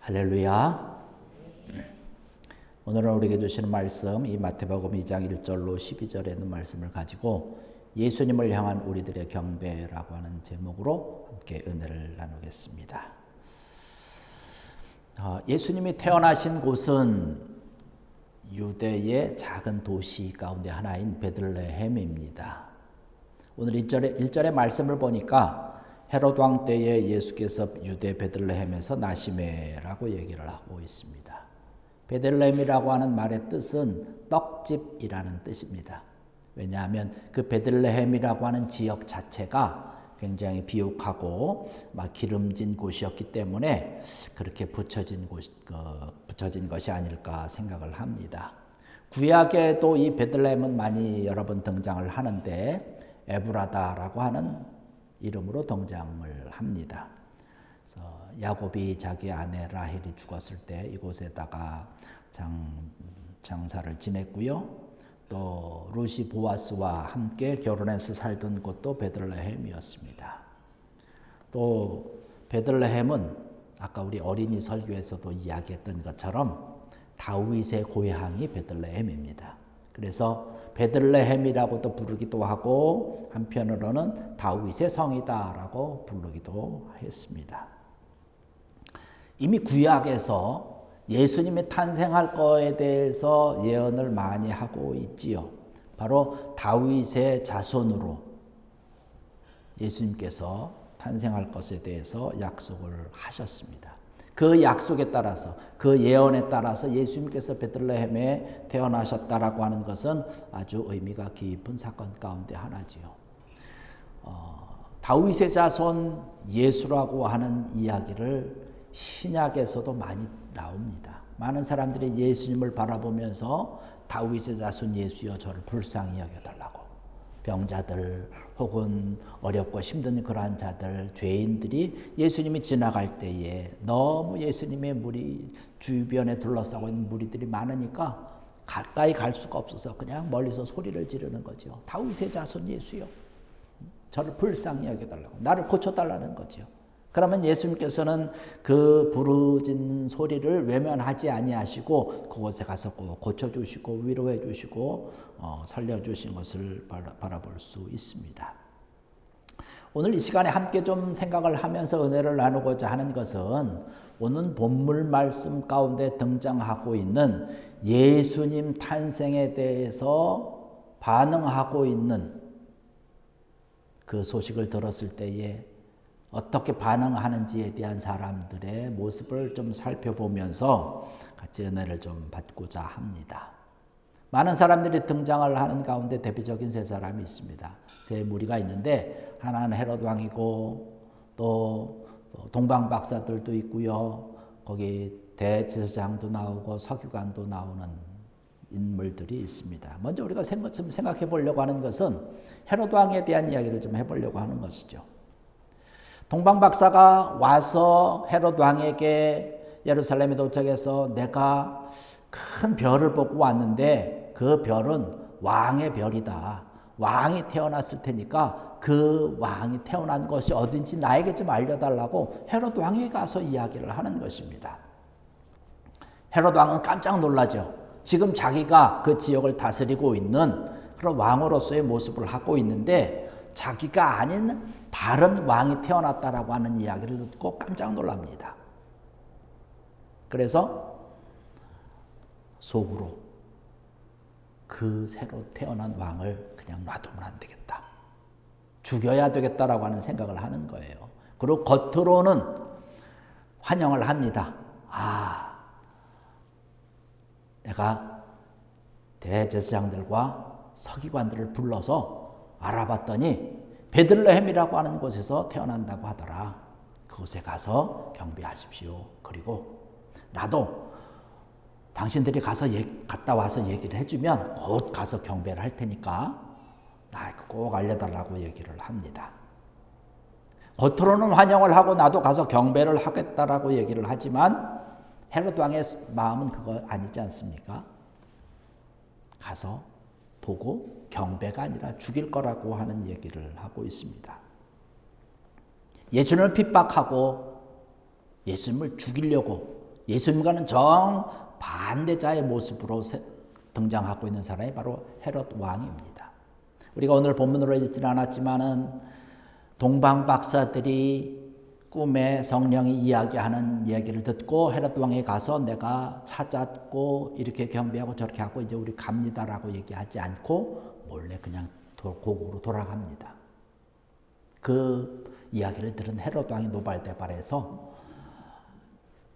할렐루야. 오늘은 우리에게 주시는 말씀 이 마태복음 2장 1절로 12절에 있는 말씀을 가지고 예수님을 향한 우리들의 경배라고 하는 제목으로 함께 은혜를 나누겠습니다. 예수님이 태어나신 곳은 유대의 작은 도시 가운데 하나인 베들레헴입니다. 오늘 1절의 말씀을 보니까 헤롯 왕 때에 예수께서 유대 베들레헴에서 나시매라고 얘기를 하고 있습니다. 베들레헴이라고 하는 말의 뜻은 떡집이라는 뜻입니다. 왜냐하면 그 베들레헴이라고 하는 지역 자체가 굉장히 비옥하고 막 기름진 곳이었기 때문에 그렇게 붙여진 것이 아닐까 생각을 합니다. 구약에도 이 베들레헴은 많이 여러 번 등장을 하는데 에브라다라고 하는 이름으로 등장을 합니다. 그래서 야곱이 자기 아내 라헬이 죽었을 때 이곳에다가 장사를 지냈고요. 또 루시 보아스와 함께 결혼해서 살던 곳도 베들레헴이었습니다. 또 베들레헴은 아까 우리 어린이 설교에서도 이야기했던 것처럼 다윗의 고향이 베들레헴입니다. 그래서 베들레헴이라고도 부르기도 하고 한편으로는 다윗의 성이다라고 부르기도 했습니다. 이미 구약에서 예수님이 탄생할 거에 대해서 예언을 많이 하고 있지요. 바로 다윗의 자손으로 예수님께서 탄생할 것에 대해서 약속을 하셨습니다. 그 약속에 따라서 그 예언에 따라서 예수님께서 베들레헴에 태어나셨다라고 하는 것은 아주 의미가 깊은 사건 가운데 하나지요. 다윗의 자손 예수라고 하는 이야기를 신약에서도 많이 나옵니다. 많은 사람들이 예수님을 바라보면서 다윗의 자손 예수여 저를 불쌍히 여겨달라고, 병자들 혹은 어렵고 힘든 그러한 자들, 죄인들이 예수님이 지나갈 때에 너무 예수님의 무리 주변에 둘러싸고 있는 무리들이 많으니까 가까이 갈 수가 없어서 그냥 멀리서 소리를 지르는 거죠. 다윗의 자손 예수요, 저를 불쌍히 여겨달라고, 나를 고쳐달라는 거죠. 그러면 예수님께서는 그 부르짖는 소리를 외면하지 아니하시고 그곳에 가서 고쳐주시고 위로해 주시고 살려주신 것을 바라볼 수 있습니다. 오늘 이 시간에 함께 좀 생각을 하면서 은혜를 나누고자 하는 것은 오늘 본문 말씀 가운데 등장하고 있는 예수님 탄생에 대해서 반응하고 있는 그 소식을 들었을 때에 어떻게 반응하는지에 대한 사람들의 모습을 좀 살펴보면서 같이 은혜를 좀 받고자 합니다. 많은 사람들이 등장을 하는 가운데 대표적인 세 사람이 있습니다. 세 무리가 있는데 하나는 헤롯 왕이고 또 동방 박사들도 있고요. 거기 대제사장도 나오고 서기관도 나오는 인물들이 있습니다. 먼저 우리가 생각해 보려고 하는 것은 헤롯 왕에 대한 이야기를 좀 해보려고 하는 것이죠. 동방 박사가 와서 헤롯 왕에게 예루살렘에 도착해서 내가 큰 별을 보고 왔는데 그 별은 왕의 별이다. 왕이 태어났을 테니까 그 왕이 태어난 것이 어딘지 나에게 좀 알려달라고 헤롯 왕에게 가서 이야기를 하는 것입니다. 헤롯 왕은 깜짝 놀라죠. 지금 자기가 그 지역을 다스리고 있는 그런 왕으로서의 모습을 하고 있는데 자기가 아닌 다른 왕이 태어났다라고 하는 이야기를 듣고 깜짝 놀랍니다. 그래서 속으로 그 새로 태어난 왕을 그냥 놔두면 안 되겠다, 죽여야 되겠다라고 하는 생각을 하는 거예요. 그리고 겉으로는 환영을 합니다. 내가 대제사장들과 서기관들을 불러서 알아봤더니 베들레헴이라고 하는 곳에서 태어난다고 하더라. 그곳에 가서 경배하십시오. 그리고 나도 당신들이 갔다 와서 얘기를 해주면 곧 가서 경배를 할 테니까 나에게 꼭 알려달라고 얘기를 합니다. 겉으로는 환영을 하고 나도 가서 경배를 하겠다라고 얘기를 하지만 헤롯 왕의 마음은 그거 아니지 않습니까? 가서 보고 경배가 아니라 죽일 거라고 하는 얘기를 하고 있습니다. 예수님을 핍박하고 예수님을 죽이려고 예수님과는 정반대자의 모습으로 등장하고 있는 사람이 바로 헤롯 왕입니다. 우리가 오늘 본문으로 읽지는 않았지만은 동방 박사들이 꿈에 성령이 이야기하는 얘기를 듣고 헤롯 왕에 가서 내가 찾았고 이렇게 경배하고 저렇게 하고 이제 우리 갑니다라고 얘기하지 않고 몰래 그냥 고국으로 돌아갑니다. 그 이야기를 들은 헤롯 왕이 노발대발해서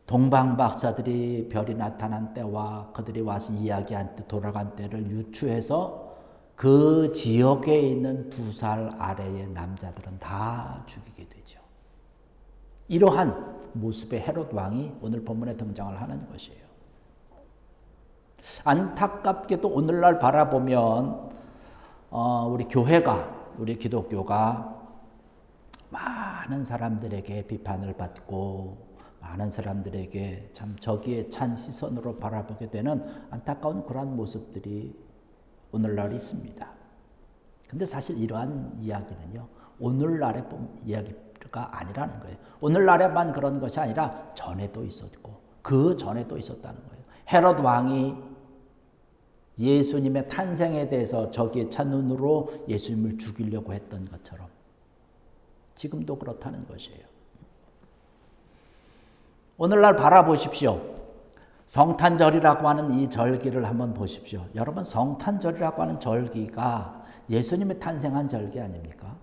동방 박사들이 별이 나타난 때와 그들이 와서 이야기한 때 돌아간 때를 유추해서 그 지역에 있는 2살 아래의 남자들은 다 죽이게 되죠. 이러한 모습의 헤롯 왕이 오늘 본문에 등장을 하는 것이에요. 안타깝게도 오늘날 바라보면 우리 교회가, 우리 기독교가 많은 사람들에게 비판을 받고 많은 사람들에게 참 저기에 찬 시선으로 바라보게 되는 안타까운 그러한 모습들이 오늘날 있습니다. 근데 사실 이러한 이야기는요, 오늘날의 이야기가 아니라는 거예요. 오늘날에만 그런 것이 아니라 전에도 있었고 그 전에도 있었다는 거예요. 헤롯 왕이 예수님의 탄생에 대해서 저기에 찬 눈으로 예수님을 죽이려고 했던 것처럼 지금도 그렇다는 것이에요. 오늘날 바라보십시오. 성탄절이라고 하는 이 절기를 한번 보십시오. 여러분, 성탄절이라고 하는 절기가 예수님의 탄생한 절기 아닙니까?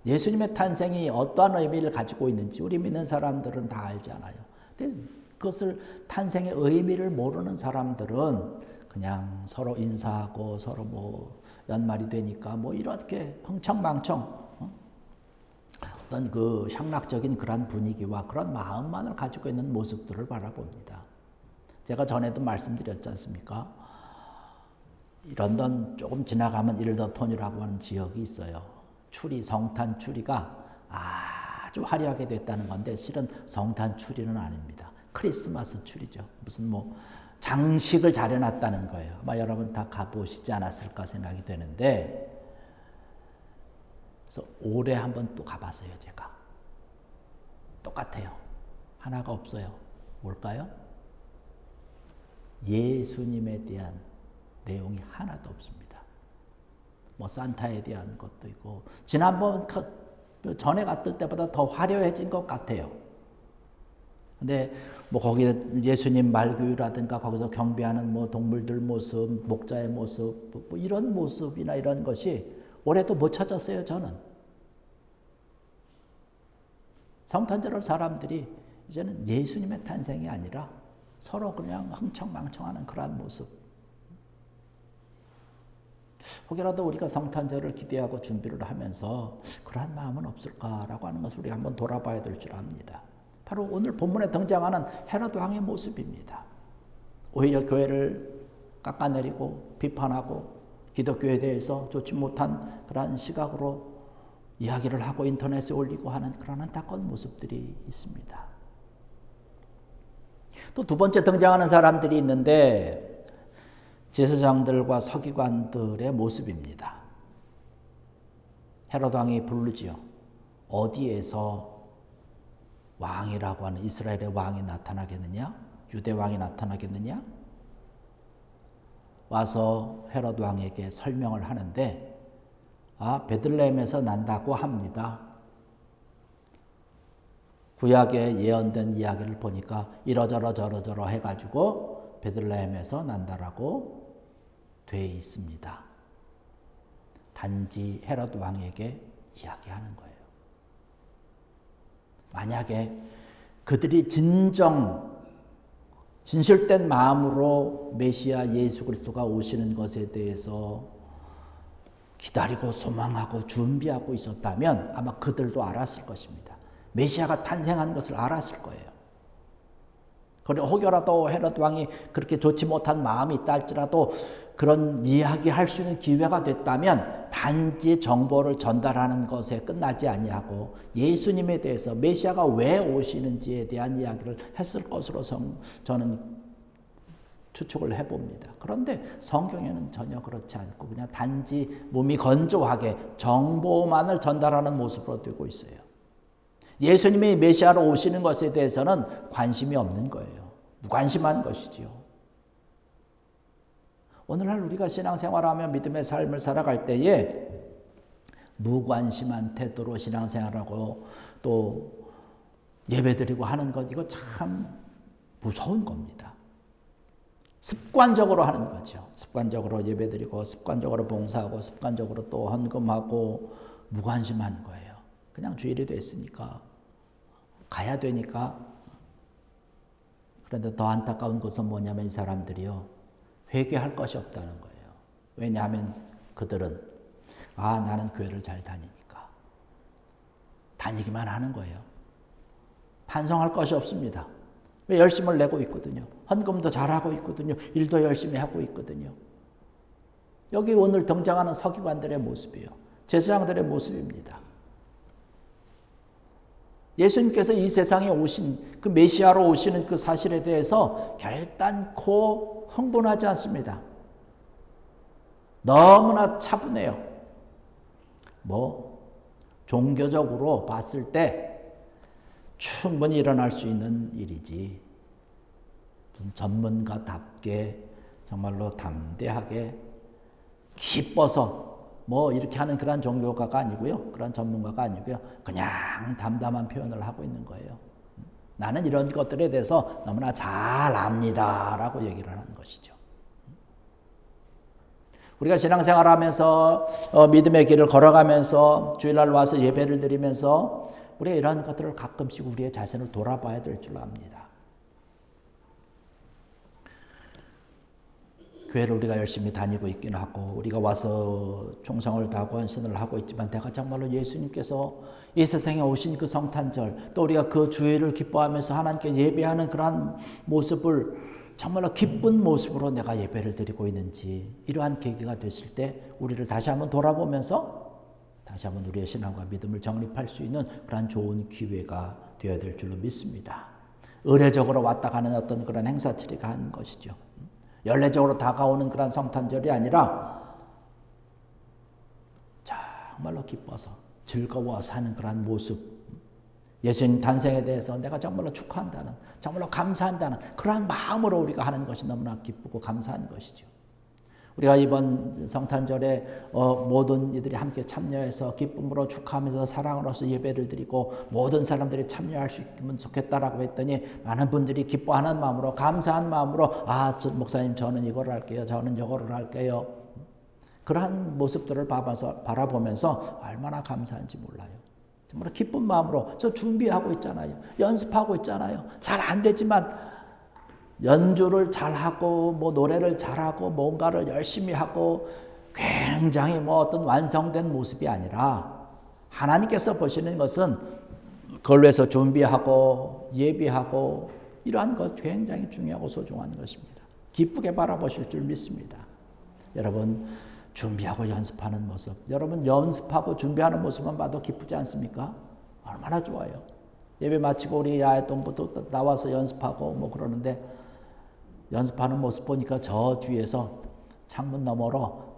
예수님의 탄생이 어떠한 의미를 가지고 있는지 우리 믿는 사람들은 다 알잖아요. 근데 그것을 탄생의 의미를 모르는 사람들은 그냥 서로 인사하고 서로 뭐 연말이 되니까 뭐 이렇게 흥청망청 어떤 그 향락적인 그런 분위기와 그런 마음만을 가지고 있는 모습들을 바라봅니다. 제가 전에도 말씀드렸지 않습니까? 런던 조금 지나가면 일더톤이라고 하는 지역이 있어요. 추리, 성탄 추리가 아주 화려하게 됐다는 건데 실은 성탄 추리는 아닙니다. 크리스마스 추리죠. 무슨 뭐 장식을 잘 해놨다는 거예요. 아마 여러분 다 가보시지 않았을까 생각이 되는데 그래서 올해 한번 또 가봤어요, 제가. 똑같아요. 하나가 없어요. 뭘까요? 예수님에 대한 내용이 하나도 없습니다. 뭐 산타에 대한 것도 있고 지난번 전에 갔을 때보다 더 화려해진 것 같아요. 근데 뭐 거기에 예수님 말교유라든가 거기서 경배하는 뭐 동물들 모습, 목자의 모습, 뭐 이런 모습이나 이런 것이 올해도 못 찾았어요, 저는. 성탄절을 사람들이 이제는 예수님의 탄생이 아니라 서로 그냥 흥청망청하는 그러한 모습. 혹여라도 우리가 성탄절을 기대하고 준비를 하면서 그러한 마음은 없을까라고 하는 것을 우리가 한번 돌아봐야 될 줄 압니다. 바로 오늘 본문에 등장하는 헤롯 왕의 모습입니다. 오히려 교회를 깎아내리고 비판하고 기독교에 대해서 좋지 못한 그러한 시각으로 이야기를 하고 인터넷에 올리고 하는 그런 안타까운 모습들이 있습니다. 또 두 번째 등장하는 사람들이 있는데 제사장들과 서기관들의 모습입니다. 헤롯 왕이 부르지요. 어디에서 왕이라고 하는 이스라엘의 왕이 나타나겠느냐? 유대 왕이 나타나겠느냐? 와서 헤롯 왕에게 설명을 하는데 베들레헴에서 난다고 합니다. 구약에 예언된 이야기를 보니까 이러저러 저러저러 해가지고 베들레헴에서 난다라고 돼 있습니다. 단지 헤롯 왕에게 이야기하는 거예요. 만약에 그들이 진실된 마음으로 메시아 예수 그리스도가 오시는 것에 대해서 기다리고 소망하고 준비하고 있었다면 아마 그들도 알았을 것입니다. 메시아가 탄생한 것을 알았을 거예요. 그리고 혹여라도 헤롯 왕이 그렇게 좋지 못한 마음이 있다 할지라도 그런 이야기할 수 있는 기회가 됐다면 단지 정보를 전달하는 것에 끝나지 아니하고 예수님에 대해서 메시아가 왜 오시는지에 대한 이야기를 했을 것으로 저는 추측을 해봅니다. 그런데 성경에는 전혀 그렇지 않고 그냥 단지 몸이 건조하게 정보만을 전달하는 모습으로 되고 있어요. 예수님이 메시아로 오시는 것에 대해서는 관심이 없는 거예요. 무관심한 것이지요. 오늘날 우리가 신앙생활하며 믿음의 삶을 살아갈 때에 무관심한 태도로 신앙생활하고 또 예배드리고 하는 것, 이거 참 무서운 겁니다. 습관적으로 하는 거죠. 습관적으로 예배드리고 습관적으로 봉사하고 습관적으로 또 헌금하고 무관심한 거예요. 그냥 주일이 됐으니까 가야 되니까. 그런데 더 안타까운 것은 뭐냐면 이 사람들이요, 회개할 것이 없다는 거예요. 왜냐하면 그들은 나는 교회를 잘 다니니까 다니기만 하는 거예요. 반성할 것이 없습니다. 왜? 열심을 내고 있거든요. 헌금도 잘하고 있거든요. 일도 열심히 하고 있거든요. 여기 오늘 등장하는 서기관들의 모습이에요. 제사장들의 모습입니다. 예수님께서 이 세상에 오신 그 메시아로 오시는 그 사실에 대해서 결단코 흥분하지 않습니다. 너무나 차분해요. 종교적으로 봤을 때 충분히 일어날 수 있는 일이지, 전문가답게 정말로 담대하게 기뻐서 이렇게 하는 그런 종교가가 아니고요. 그런 전문가가 아니고요. 그냥 담담한 표현을 하고 있는 거예요. 나는 이런 것들에 대해서 너무나 잘 압니다 라고 얘기를 하는 것이죠. 우리가 신앙생활하면서 믿음의 길을 걸어가면서 주일날 와서 예배를 드리면서 우리가 이런 것들을 가끔씩 우리의 자신을 돌아봐야 될 줄 압니다. 교회를 우리가 열심히 다니고 있긴 하고 우리가 와서 충성을 다하고 헌신을 하고 있지만 내가 정말로 예수님께서 이 세상에 오신 그 성탄절, 또 우리가 그 주일을 기뻐하면서 하나님께 예배하는 그러한 모습을 정말로 기쁜 모습으로 내가 예배를 드리고 있는지, 이러한 계기가 됐을 때 우리를 다시 한번 돌아보면서 다시 한번 우리의 신앙과 믿음을 정립할 수 있는 그런 좋은 기회가 되어야 될 줄로 믿습니다. 의례적으로 왔다 가는 어떤 그런 행사처리가 하는 것이죠. 연례적으로 다가오는 그런 성탄절이 아니라 정말로 기뻐서 즐거워 사는 그런 모습, 예수님 탄생에 대해서 내가 정말로 축하한다는, 정말로 감사한다는 그러한 마음으로 우리가 하는 것이 너무나 기쁘고 감사한 것이죠. 우리가 이번 성탄절에 모든 이들이 함께 참여해서 기쁨으로 축하하면서 사랑으로서 예배를 드리고 모든 사람들이 참여할 수 있으면 좋겠다라고 했더니 많은 분들이 기뻐하는 마음으로, 감사한 마음으로 목사님 저는 이거를 할게요, 저는 저거를 할게요. 그러한 모습들을 바라보면서 얼마나 감사한지 몰라요. 정말 기쁜 마음으로 저 준비하고 있잖아요. 연습하고 있잖아요. 잘 안 되지만 연주를 잘하고 노래를 잘하고 뭔가를 열심히 하고 굉장히 어떤 완성된 모습이 아니라 하나님께서 보시는 것은 그걸 위해서 준비하고 예비하고 이러한 것 굉장히 중요하고 소중한 것입니다. 기쁘게 바라보실 줄 믿습니다. 여러분 준비하고 연습하는 모습, 여러분 연습하고 준비하는 모습만 봐도 기쁘지 않습니까? 얼마나 좋아요. 예배 마치고 우리 야외동부터 나와서 연습하고 그러는데 연습하는 모습 보니까 저 뒤에서 창문 너머로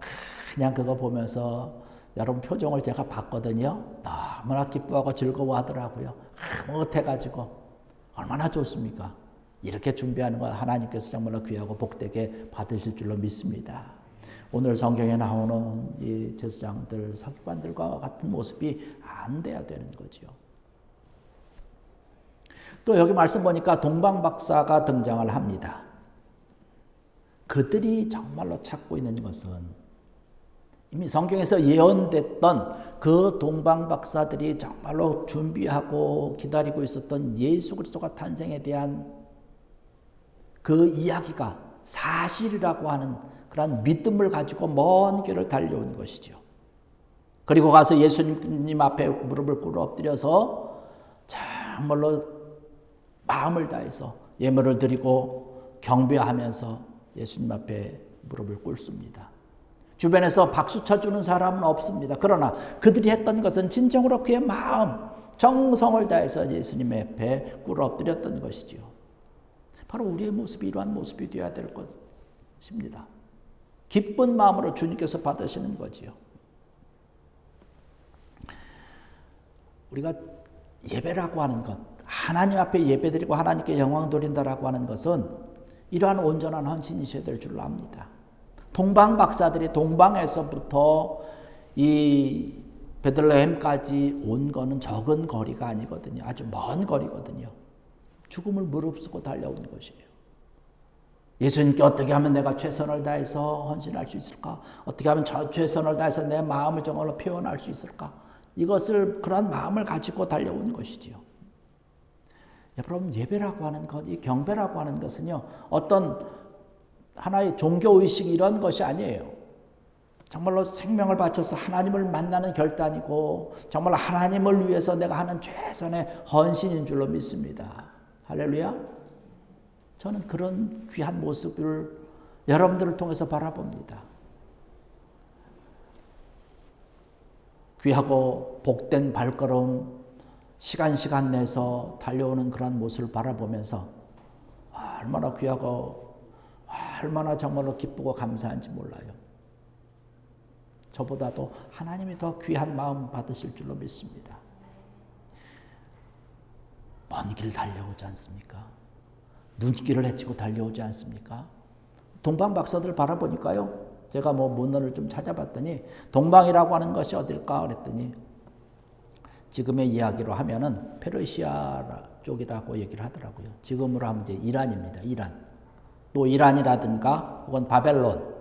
그냥 그거 보면서 여러분 표정을 제가 봤거든요. 너무나 기뻐하고 즐거워하더라고요. 흐뭇해가지고 얼마나 좋습니까? 이렇게 준비하는 건 하나님께서 정말로 귀하고 복되게 받으실 줄로 믿습니다. 오늘 성경에 나오는 이 제사장들, 서기관들과 같은 모습이 안 돼야 되는 거죠. 또 여기 말씀 보니까 동방박사가 등장을 합니다. 그들이 정말로 찾고 있는 것은 이미 성경에서 예언됐던 그 동방박사들이 정말로 준비하고 기다리고 있었던 예수 그리스도가 탄생에 대한 그 이야기가 사실이라고 하는 그런 믿음을 가지고 먼 길을 달려온 것이죠. 그리고 가서 예수님 앞에 무릎을 꿇어 엎드려서 정말로 마음을 다해서 예물을 드리고 경배하면서 예수님 앞에 무릎을 꿇습니다. 주변에서 박수 쳐주는 사람은 없습니다. 그러나 그들이 했던 것은 진정으로 그의 마음, 정성을 다해서 예수님 앞에 꿇어 엎드렸던 것이죠. 바로 우리의 모습이 이러한 모습이 되어야 될 것입니다. 기쁜 마음으로 주님께서 받으시는 거지요. 우리가 예배라고 하는 것, 하나님 앞에 예배드리고 하나님께 영광 돌린다라고 하는 것은 이러한 온전한 헌신이셔야 될 줄로 압니다. 동방 박사들이 동방에서부터 이 베들레헴까지 온 거는 적은 거리가 아니거든요. 아주 먼 거리거든요. 죽음을 무릅쓰고 달려온 것이에요. 예수님께 어떻게 하면 내가 최선을 다해서 헌신할 수 있을까? 어떻게 하면 저 최선을 다해서 내 마음을 정말로 표현할 수 있을까? 이것을 그런 마음을 가지고 달려온 것이지요. 여러분, 예배라고 하는 것, 이 경배라고 하는 것은요, 어떤 하나의 종교의식 이런 것이 아니에요. 정말로 생명을 바쳐서 하나님을 만나는 결단이고 정말 하나님을 위해서 내가 하는 최선의 헌신인 줄로 믿습니다. 할렐루야. 저는 그런 귀한 모습을 여러분들을 통해서 바라봅니다. 귀하고 복된 발걸음 시간 내서 달려오는 그런 모습을 바라보면서 얼마나 귀하고 얼마나 정말로 기쁘고 감사한지 몰라요. 저보다도 하나님이 더 귀한 마음 받으실 줄로 믿습니다. 먼 길 달려오지 않습니까? 눈길을 헤치고 달려오지 않습니까? 동방 박사들 바라보니까요. 제가 문헌을 좀 찾아봤더니 동방이라고 하는 것이 어딜까 그랬더니 지금의 이야기로 하면은 페르시아 쪽이라고 얘기를 하더라고요. 지금으로 하면 이제 이란입니다. 이란. 또 이란이라든가 혹은 바벨론.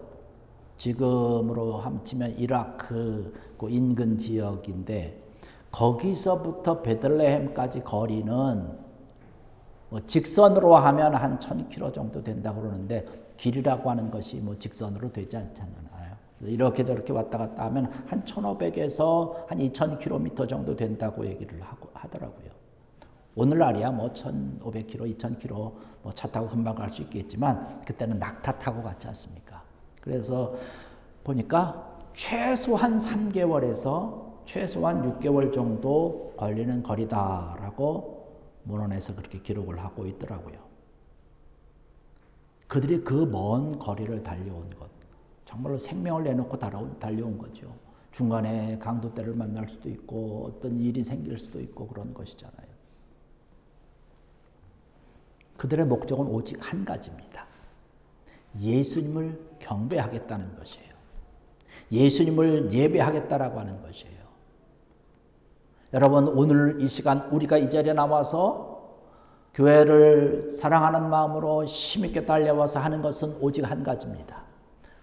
지금으로 합치면 이라크 그 인근 지역인데 거기서부터 베들레헴까지 거리는 직선으로 하면 한 1000km 정도 된다고 그러는데 길이라고 하는 것이 직선으로 되지 않잖아요. 이렇게 저렇게 왔다 갔다 하면 한 1500에서 한 2000km 정도 된다고 얘기를 하더라고요. 오늘날이야 1500km, 2000km 차 타고 금방 갈 수 있겠지만 그때는 낙타 타고 갔지 않습니까? 그래서 보니까 최소한 3개월에서 최소한 6개월 정도 걸리는 거리다라고 문헌에서 그렇게 기록을 하고 있더라고요. 그들이 그 먼 거리를 달려온 것, 정말로 생명을 내놓고 달려온 거죠. 중간에 강도떼를 만날 수도 있고 어떤 일이 생길 수도 있고 그런 것이잖아요. 그들의 목적은 오직 한 가지입니다. 예수님을 경배하겠다는 것이에요. 예수님을 예배하겠다라고 하는 것이에요. 여러분, 오늘 이 시간 우리가 이 자리에 나와서 교회를 사랑하는 마음으로 힘있게 달려와서 하는 것은 오직 한 가지입니다.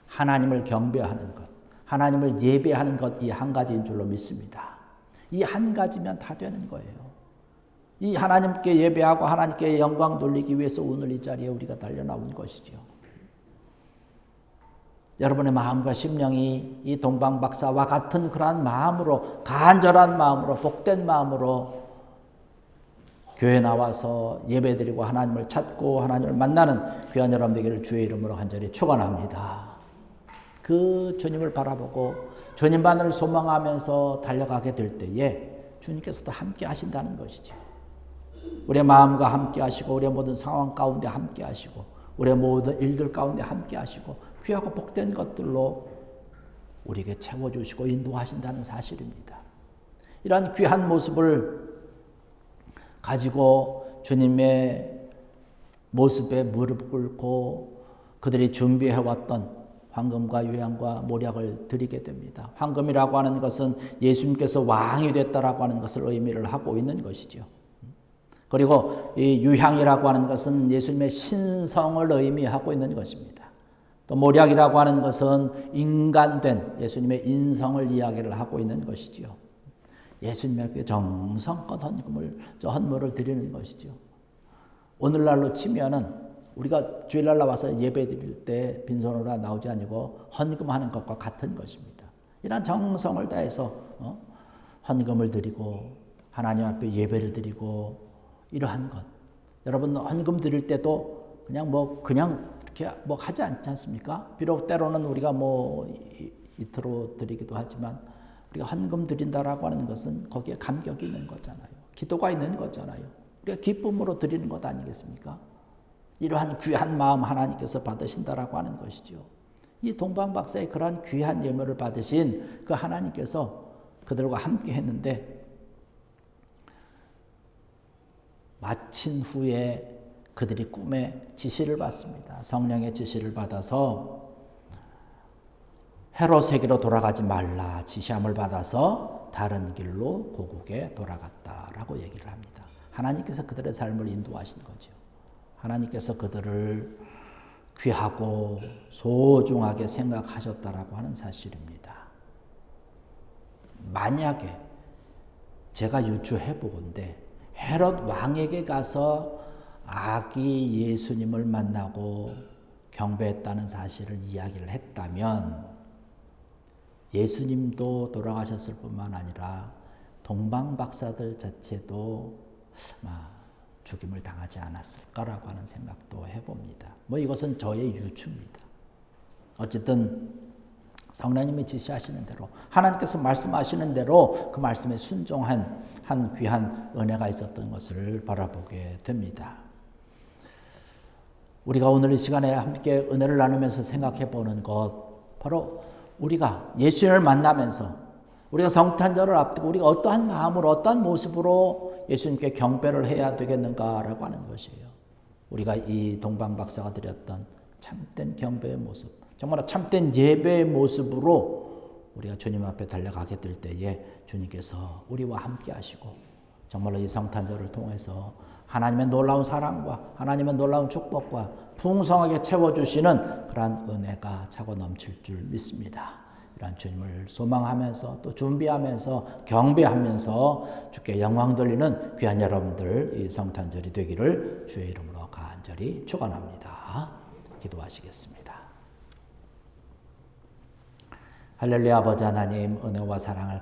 하나님을 경배하는 것, 하나님을 예배하는 것, 이 한 가지인 줄로 믿습니다. 이 한 가지면 다 되는 거예요. 이 하나님께 예배하고 하나님께 영광 돌리기 위해서 오늘 이 자리에 우리가 달려나온 것이죠. 여러분의 마음과 심령이 이 동방 박사와 같은 그러한 마음으로, 간절한 마음으로, 복된 마음으로 교회에 나와서 예배드리고 하나님을 찾고 하나님을 만나는 귀한 여러분 되기를 주의 이름으로 간절히 축원합니다. 그 주님을 바라보고 주님만을 소망하면서 달려가게 될 때에 주님께서도 함께 하신다는 것이죠. 우리의 마음과 함께 하시고 우리의 모든 상황 가운데 함께 하시고 우리의 모든 일들 가운데 함께 하시고 귀하고 복된 것들로 우리에게 채워주시고 인도하신다는 사실입니다. 이러한 귀한 모습을 가지고 주님의 모습에 무릎 꿇고 그들이 준비해왔던 황금과 유향과 모략을 드리게 됩니다. 황금이라고 하는 것은 예수님께서 왕이 됐다라고 하는 것을 의미를 하고 있는 것이죠. 그리고 이 유향이라고 하는 것은 예수님의 신성을 의미하고 있는 것입니다. 또 모략이라고 하는 것은 인간된 예수님의 인성을 이야기를 하고 있는 것이지요. 예수님에게 정성껏 헌물을 드리는 것이죠. 오늘날로 치면은 우리가 주일날 나와서 예배 드릴 때 빈손으로 나오지 아니고 헌금하는 것과 같은 것입니다. 이런 정성을 다해서 헌금을 드리고 하나님 앞에 예배를 드리고 이러한 것. 여러분 헌금 드릴 때도 그냥 이렇게 하지 않지 않습니까? 비록 때로는 우리가 이틀로 드리기도 하지만 우리가 헌금 드린다라고 하는 것은 거기에 감격이 있는 거잖아요. 기도가 있는 거잖아요. 우리가 기쁨으로 드리는 것 아니겠습니까? 이러한 귀한 마음 하나님께서 받으신다라고 하는 것이죠. 이 동방박사의 그러한 귀한 예물을 받으신 그 하나님께서 그들과 함께 했는데 마친 후에 그들이 꿈에 지시를 받습니다. 성령의 지시를 받아서 헤롯에게로 돌아가지 말라 지시함을 받아서 다른 길로 고국에 돌아갔다라고 얘기를 합니다. 하나님께서 그들의 삶을 인도하신 거죠. 하나님께서 그들을 귀하고 소중하게 생각하셨다라고 하는 사실입니다. 만약에 제가 유추해 보건대 헤롯 왕에게 가서 아기 예수님을 만나고 경배했다는 사실을 이야기를 했다면 예수님도 돌아가셨을 뿐만 아니라 동방 박사들 자체도 죽임을 당하지 않았을까라고 하는 생각도 해봅니다. 이것은 저의 유추입니다. 어쨌든 성령님이 지시하시는 대로 하나님께서 말씀하시는 대로 그 말씀에 순종한 한 귀한 은혜가 있었던 것을 바라보게 됩니다. 우리가 오늘 이 시간에 함께 은혜를 나누면서 생각해 보는 것 바로 우리가 예수님을 만나면서 우리가 성탄절을 앞두고 우리가 어떠한 마음으로 어떠한 모습으로 예수님께 경배를 해야 되겠는가라고 하는 것이에요. 우리가 이 동방 박사가 드렸던 참된 경배의 모습, 정말 참된 예배의 모습으로 우리가 주님 앞에 달려가게 될 때에 주님께서 우리와 함께 하시고 정말로 이 성탄절을 통해서 하나님의 놀라운 사랑과 하나님의 놀라운 축복과 풍성하게 채워주시는 그러한 은혜가 차고 넘칠 줄 믿습니다. 이런 주님을 소망하면서 또 준비하면서 경배하면서 주께 영광 돌리는 귀한 여러분들 이 성탄절이 되기를 주의 이름으로 간절히 축원합니다. 기도하시겠습니다. 할렐루야. 아버지 하나님 은혜와 사랑을